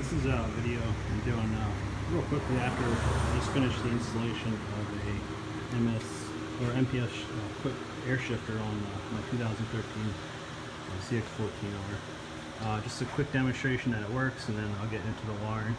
This is a video I'm doing real quickly after I just finished the installation of a MS or MPS quick air shifter on my 2013 CX14R. Just a quick demonstration that it works, and then I'll get into the wiring.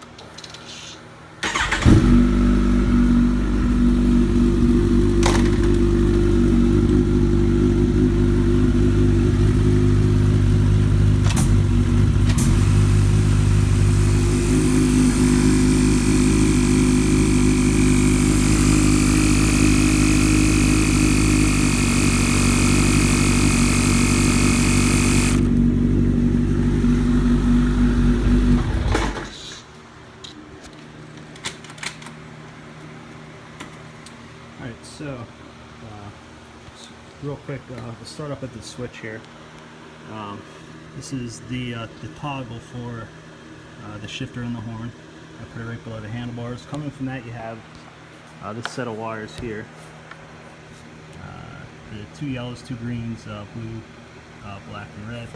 Alright, so real quick, we'll start up at the switch here. This is the toggle for the shifter and the horn. I put it right below the handlebars. Coming from that, you have this set of wires here. The 2 yellows, 2 greens, blue, black, and red.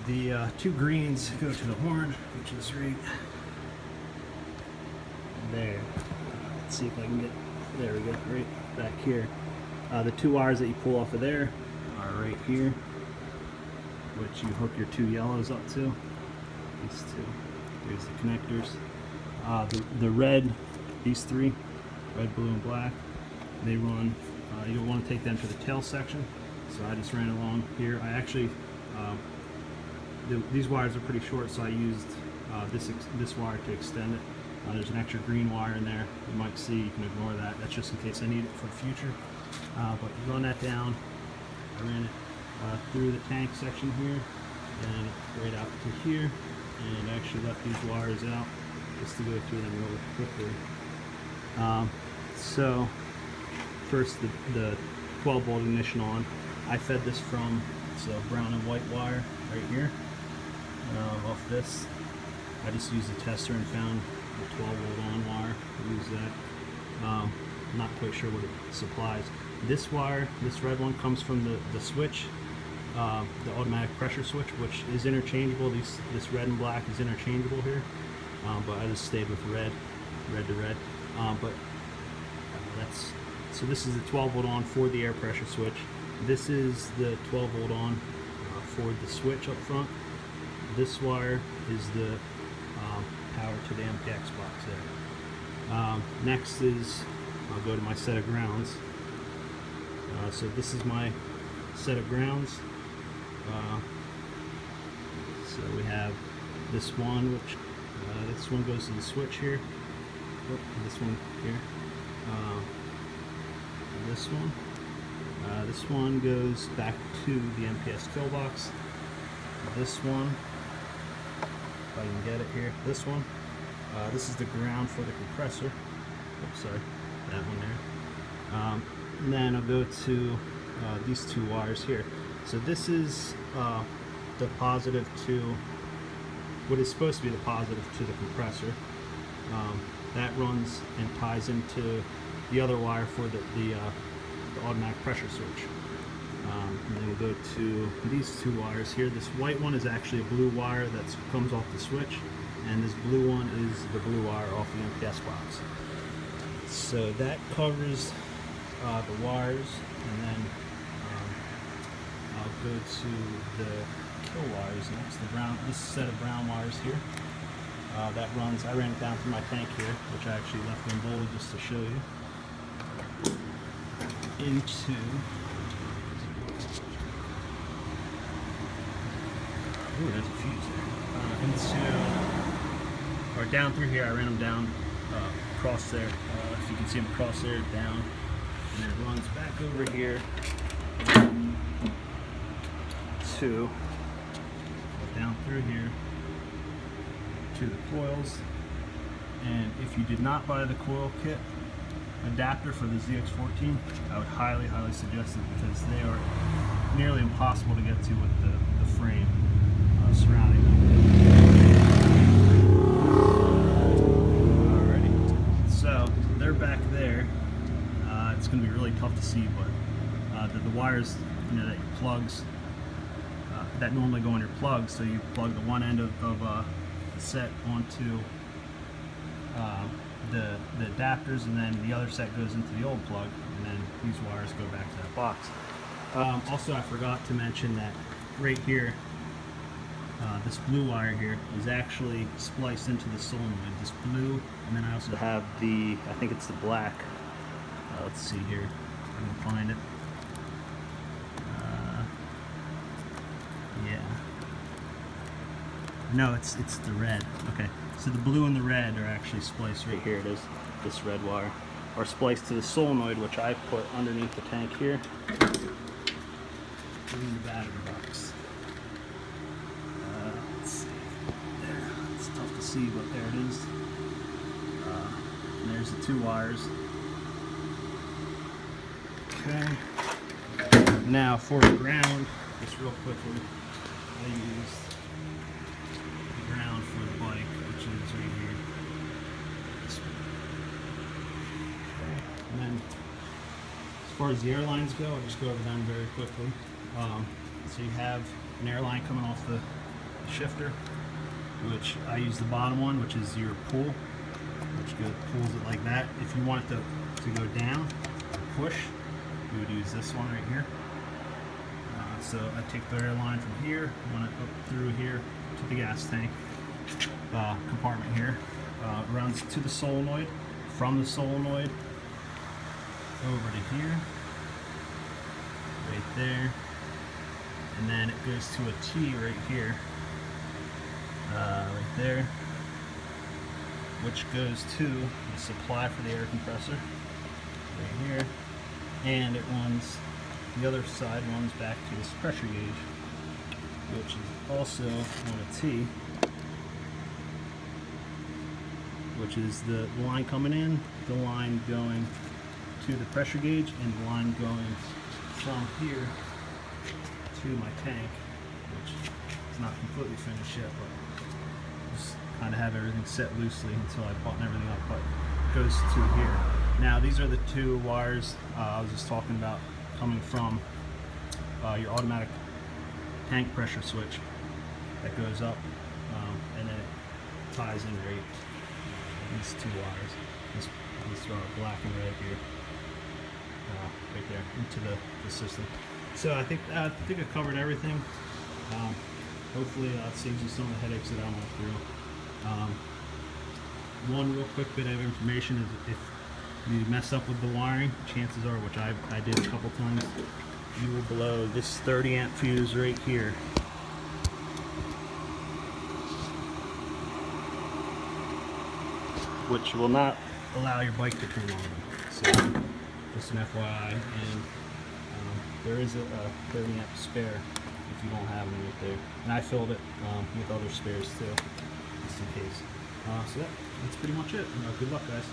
The 2 greens go to the horn, which is right there. Let's see if I can get. There we go, right back here. The 2 wires that you pull off of there are right here, which you hook your 2 yellows up to. These 2. There's the connectors. The red, these 3, red, blue, and black, they run. You'll want to take them to the tail section. So I just ran along here. I actually, these wires are pretty short, so I used this wire to extend it. There's an extra green wire in there. You might see, you can ignore that. That's just in case I need it for the future. But you run that down. I ran it through the tank section here and right out to here. And I actually left these wires out just to go through them really quickly. So first the 12 volt ignition on. I fed this from a brown and white wire right here. Off this, I just used a tester and found the 12 volt on wire. Use that. Not quite sure what it supplies. This wire, this red one, comes from the switch, the automatic pressure switch, which is interchangeable. This red and black is interchangeable here, but I just stayed with red to red. So this is the 12 volt on for the air pressure switch. This is the 12 volt on for the switch up front. This wire is the power to the MPX box there. Next is, I'll go to my set of grounds. So this is my set of grounds. So we have this one, which this one goes to the switch here. Oh, this one here. This one goes back to the MPS kill box. This one, if I can get it here, this one. This is the ground for the compressor. Oops, sorry, that one there. And then I'll go to these 2 wires here. So this is the positive to what is supposed to be the positive to the compressor. That runs and ties into the other wire for the automatic pressure switch. And then we'll go to these 2 wires here. This white one is actually a blue wire that comes off the switch, and this blue one is the blue wire off the MPS box. So that covers the wires, and then I'll go to the kill wires next. This set of brown wires here. That runs. I ran it down through my tank here, which I actually left unbolted just to show you. Into ooh, there's a fuse there. Or down through here. I ran them down across there. If you can see them across there, down, and then it runs back over here to down through here to the coils. And if you did not buy the coil kit adapter for the ZX14, I would highly suggest it, because they are nearly impossible to get to with the frame surrounding them. Alrighty, so they're back there. It's going to be really tough to see, but the wires, that your plugs that normally go in your plugs. So you plug the one end of set onto the adapters, and then the other set goes into the old plug, and then these wires go back to that box. Also, I forgot to mention that right here, this blue wire here is actually spliced into the solenoid. This blue, and then I also have the, I think it's the black. Let's see here, if I can find it. Yeah. No, it's the red. Okay, so the blue and the red are actually spliced right here. It is this red wire, or spliced to the solenoid, which I put underneath the tank here in the battery box. Let's see. There. It's tough to see, but there it is. And there's the two wires. Okay. Now for the ground, just real quickly, I used the ground for the bike, which is right here. This one. Okay. And then, as far as the airlines go, I'll just go over them very quickly. So you have an airline coming off the shifter, which I use the bottom one, which is your pull, which pulls it like that. If you want it to go down or push, you would use this one right here. So I take the airline from here, run it up through here to the gas tank compartment here, runs to the solenoid, from the solenoid over to here, right there, and then it goes to a T right here, right there, which goes to the supply for the air compressor right here, and it runs, the other side runs back to this pressure gauge, which is also on a T, which is the line coming in, the line going to the pressure gauge, and the line going from here to my tank, which is not completely finished yet, but just kind of have everything set loosely until I button everything up, but it goes to here. Now these are the two wires I was just talking about, coming from your automatic tank pressure switch that goes up, and then it ties in right these two wires, these black and red here, right there into the system. So I think I covered everything. Hopefully it saves you some of the headaches that I went through. One real quick bit of information is if you mess up with the wiring, chances are, which I did a couple times, you will blow this 30 amp fuse right here. Which will not allow your bike to turn on. So just an FYI, and there is a 30 amp spare if you don't have one right there. And I filled it with other spares too, just in case. So that's pretty much it. Good luck, guys.